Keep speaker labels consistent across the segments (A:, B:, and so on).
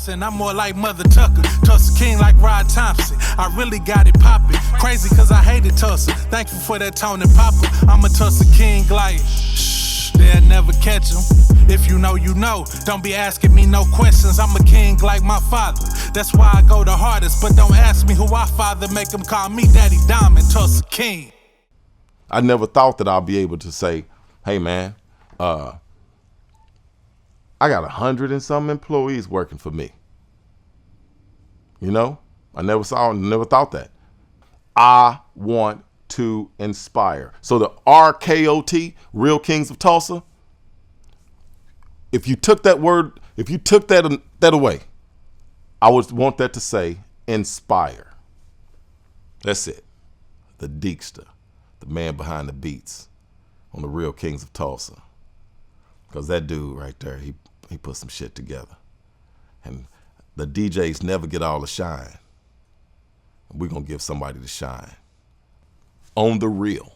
A: And I'm more like Mother Tucker, Tulsa King like Rod Thompson. I really got it poppin', crazy cause I hated Tulsa. Thankful for that Tony Papa. I'm a Tulsa King like, shh, they'll never catch him. If you know, you know. Don't be asking me no questions. I'm a king like my father. That's why I go the hardest. But don't ask me who I father. Make them call me Daddy Diamond, Tulsa King.
B: I never thought that I'll be able to say, hey man, I got 100 and some employees working for me. You know, I never thought that. I want to inspire. So the RKOT, Real Kings of Tulsa, if you took that word, if you took that away, I would want that to say inspire. That's it. The Deeksta, the man behind the beats on the Real Kings of Tulsa. Because that dude right there, he put some shit together. And the DJs never get all the shine. We're going to give somebody the shine. On the real.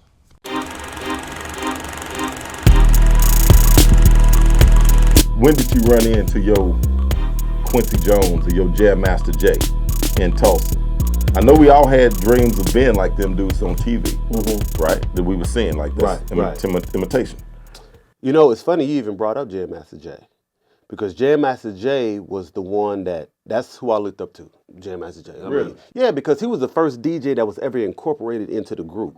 B: When did you run into your Quincy Jones or your Jam Master Jay in Tulsa? I know we all had dreams of being like them dudes on TV, right? That we were seeing like this imitation.
C: You know, it's funny you even brought up Jam Master Jay. Because Jam Master Jay was the one that's who I looked up to, Jam Master Jay.
B: Really?
C: Yeah, because he was the first DJ that was ever incorporated into the group.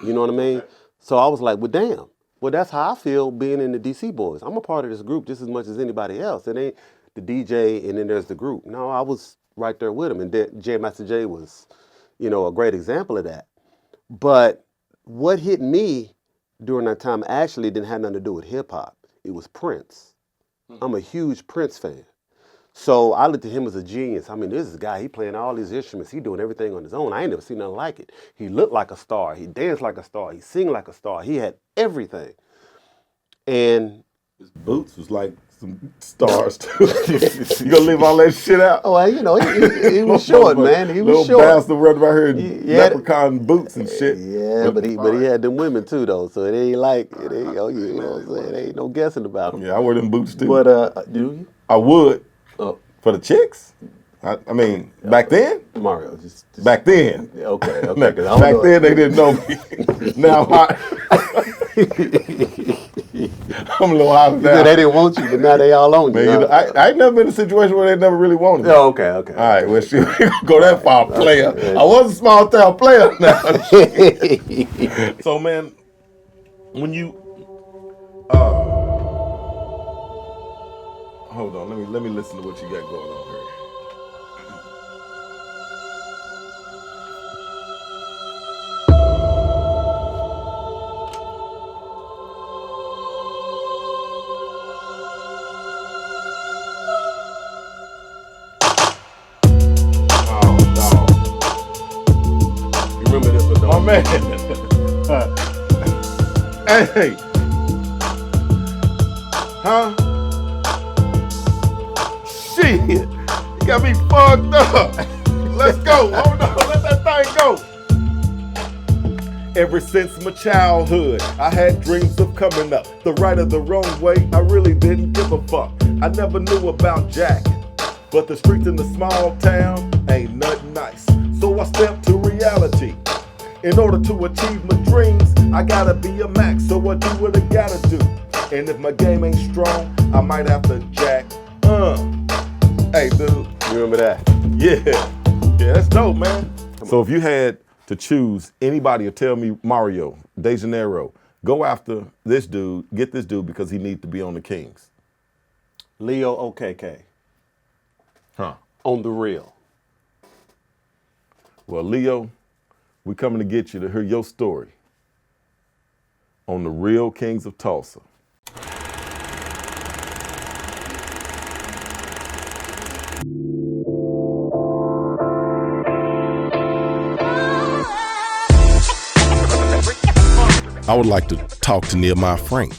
C: You know what I mean? Okay. So I was like, well, damn. Well, that's how I feel being in the DC Boys. I'm a part of this group just as much as anybody else. It ain't the DJ and then there's the group. No, I was right there with him. And Jam Master Jay was, you know, a great example of that. But what hit me during that time actually didn't have nothing to do with hip hop. It was Prince. I'm a huge Prince fan. So I looked at him as a genius. I mean, this is a guy, he playing all these instruments. He doing everything on his own. I ain't never seen nothing like it. He looked like a star. He danced like a star. He sing like a star. He had everything. And
B: his boots was like some stars too. You gonna leave all that shit out?
C: Oh, well, you know, he was short, man. He was short.
B: Little bastard running right here in leprechaun boots and shit.
C: Yeah, but he had them women too though, so it ain't like you know what I'm saying? There ain't no guessing about him.
B: Yeah, I wear them boots too.
C: But do you?
B: I would. For the chicks? I mean, back then?
C: Mario, just
B: back then.
C: Okay.
B: Back then they didn't know me. Now I'm a little out now.
C: They didn't want you, but now they all on you.
B: Man, I ain't never been in a situation where they never really wanted me.
C: Oh, okay.
B: All right, well, we go that far, player. I was a small town player now. So, man, when you hold on, let me listen to what you got going on here. Oh man. Hey. Huh? Shit. You got me fucked up. Let's go. Hold on. Let that thing go. Ever since my childhood, I had dreams of coming up the right or the wrong way. I really didn't give a fuck. I never knew about jacking, but the streets in the small town ain't nothing nice. So I stepped to reality. In order to achieve my dreams, I gotta be a max, so I do what I gotta do. And if my game ain't strong, I might have to jack. Hey, dude.
C: You remember that?
B: Yeah, that's dope, man. So if you had to choose anybody to tell me, Mario, De Janeiro, go after this dude, get this dude because he needs to be on the Kings.
C: Leo OKK.
B: Huh.
C: On the real.
B: Well, Leo, we coming to get you to hear your story on the Real Kings of Tulsa. I would like to talk to Nehemiah Frank,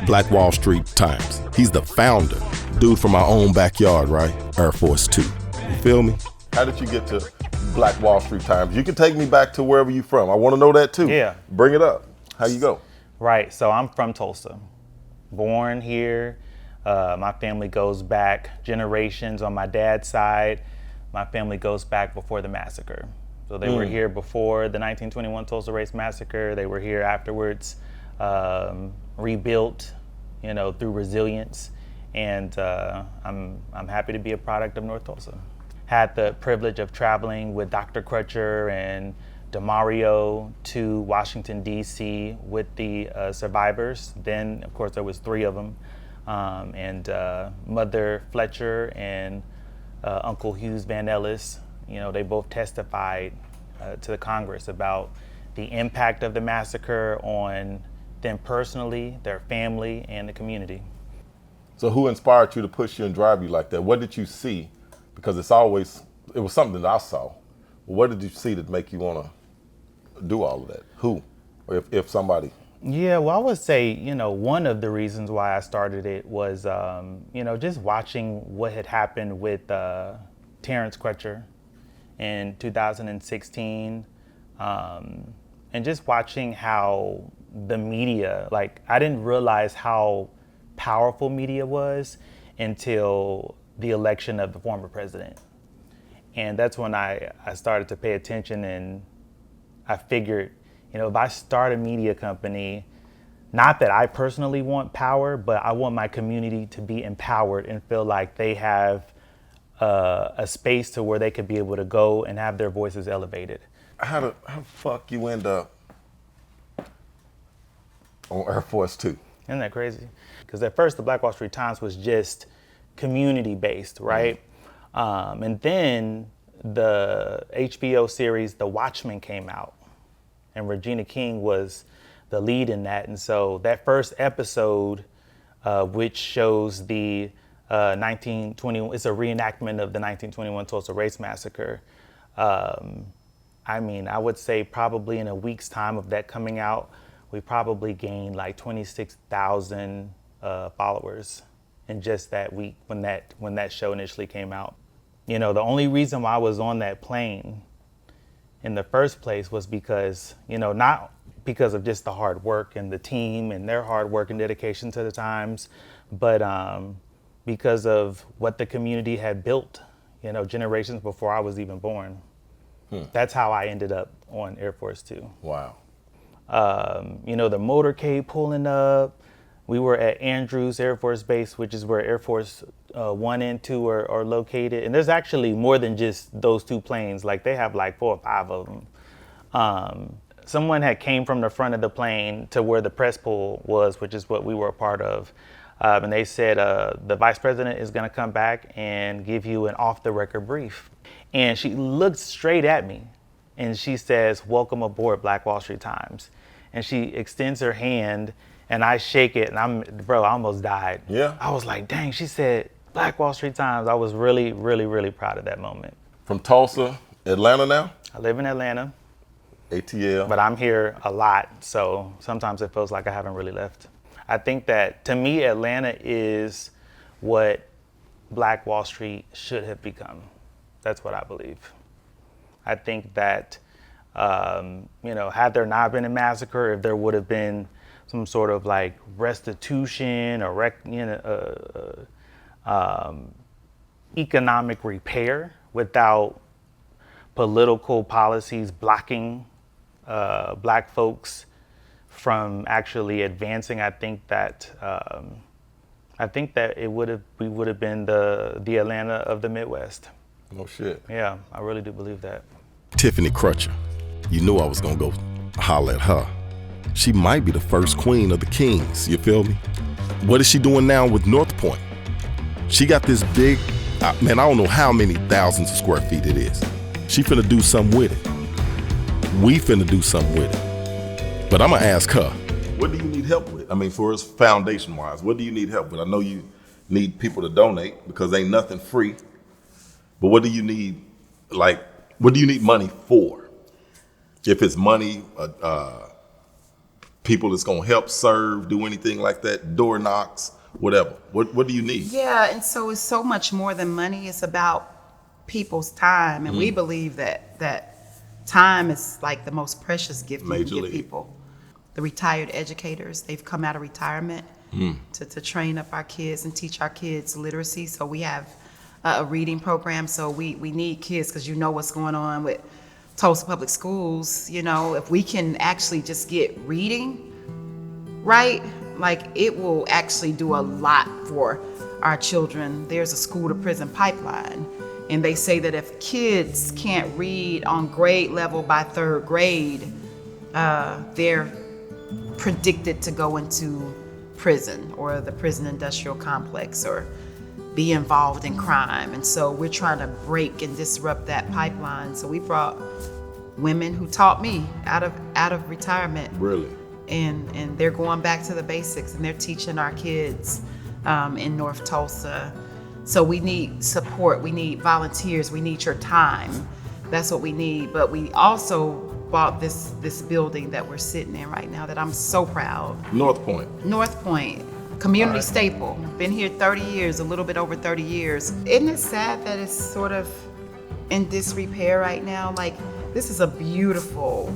B: Black Wall Street Times. He's the founder, dude from our own backyard, right? Air Force 2. You feel me? How did you get to Black Wall Street Times? You can take me back to wherever you're from. I want to know that too.
D: Yeah.
B: Bring it up. How you go?
D: Right. So I'm from Tulsa, born here, My family goes back generations. On my dad's side, my family goes back before the massacre. So they were here before the 1921 Tulsa Race Massacre. They were here afterwards, rebuilt, through resilience. And I'm happy to be a product of North Tulsa. Had the privilege of traveling with Dr. Crutcher and DeMario to Washington, D.C. with the survivors. Then, of course, there was 3 of them. And Mother Fletcher and Uncle Hughes Van Ellis, they both testified to the Congress about the impact of the massacre on them personally, their family, and the community.
B: So who inspired you to push you and drive you like that? What did you see? Because it was something that I saw. What did you see that make you want to do all of that? Who? Or if somebody?
D: Yeah, well, I would say, one of the reasons why I started it was, just watching what had happened with Terrence Crutcher in 2016, and just watching how the media, I didn't realize how powerful media was until the election of the former president. And that's when I started to pay attention, and I figured, if I start a media company, not that I personally want power, but I want my community to be empowered and feel like they have a space to where they could be able to go and have their voices elevated.
B: How the fuck you end up on Air Force Two?
D: Isn't that crazy? Because at first the Black Wall Street Times was just community-based, right? And then the HBO series The Watchmen came out, and Regina King was the lead in that. And so that first episode, which shows the 1920, it's a reenactment of the 1921 Tulsa Race Massacre. I would say probably in a week's time of that coming out, we probably gained like 26,000 followers in just that week when that show initially came out. The only reason why I was on that plane in the first place was because, not because of just the hard work and the team and their hard work and dedication to the Times, but because of what the community had built, generations before I was even born. That's how I ended up on Air Force Two.
B: Wow.
D: The motorcade pulling up. We were at Andrews Air Force Base, which is where Air Force 1 and 2 are located. And there's actually more than just those 2 planes. They have 4 or 5 of them. Someone had came from the front of the plane to where the press pool was, which is what we were a part of. And they said, the vice president is going to come back and give you an off-the-record brief. And she looked straight at me and she says, "Welcome aboard Black Wall Street Times." And she extends her hand and I shake it, and I almost died.
B: Yeah.
D: I was like, dang, she said Black Wall Street Times. I was really, really, really proud of that moment.
B: From Tulsa, Atlanta now?
D: I live in Atlanta.
B: ATL.
D: But I'm here a lot, so sometimes it feels like I haven't really left. I think that, to me, Atlanta is what Black Wall Street should have become. That's what I believe. I think that, had there not been a massacre, if there would have been some sort of restitution or economic repair without political policies blocking Black folks from actually advancing, I think that we would have been the Atlanta of the Midwest.
B: No shit.
D: Yeah, I really do believe that.
B: Tiffany Crutcher. You knew I was gonna go holler at her. She might be the first queen of the kings, you feel me? What is she doing now with North Pointe? She got this big, I don't know how many thousands of square feet it is. She finna do something with it. We finna do something with it. But I'm gonna ask her, what do you need help with? For us foundation-wise, what do you need help with? I know you need people to donate because ain't nothing free. But what do you need, what do you need money for? If it's money, people that's gonna help serve, do anything like that, door knocks, whatever. What do you need?
E: Yeah, and so it's so much more than money. It's about people's time, and we believe that time is the most precious gift you can give people. The retired educators, they've come out of retirement, to train up our kids and teach our kids literacy. So we have a reading program. So we need kids, because you know what's going on with Tulsa Public Schools. You know, if we can actually just get reading right, like it will actually do a lot for our children. There's a school to prison pipeline, and they say that if kids can't read on grade level by third grade, they're predicted to go into prison or the prison industrial complex or be involved in crime. And so we're trying to break and disrupt that pipeline. So we brought women who taught me out of retirement.
B: Really?
E: And they're going back to the basics, and they're teaching our kids in North Tulsa. So we need support, we need volunteers, we need your time. That's what we need. But we also bought this building that we're sitting in right now that I'm so proud.
B: North Pointe.
E: North Pointe, community staple. Been here 30 years, a little bit over 30 years. Isn't it sad that it's sort of in disrepair right now? Like, this is a beautiful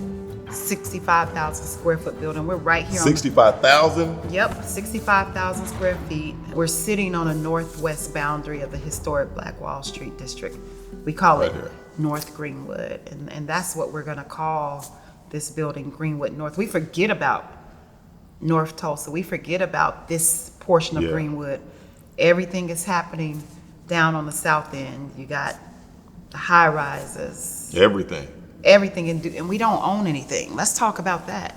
E: 65,000 square foot building. We're right here
B: 65,000?
E: Yep, 65,000 square feet. We're sitting on a northwest boundary of the historic Black Wall Street district. We call it
B: here.
E: North Greenwood, and that's what we're gonna call this building, Greenwood North. We forget about North Tulsa. We forget about this portion of Greenwood. Everything is happening down on the south end. You got the high rises.
B: Everything.
E: Everything, and we don't own anything. Let's talk about that.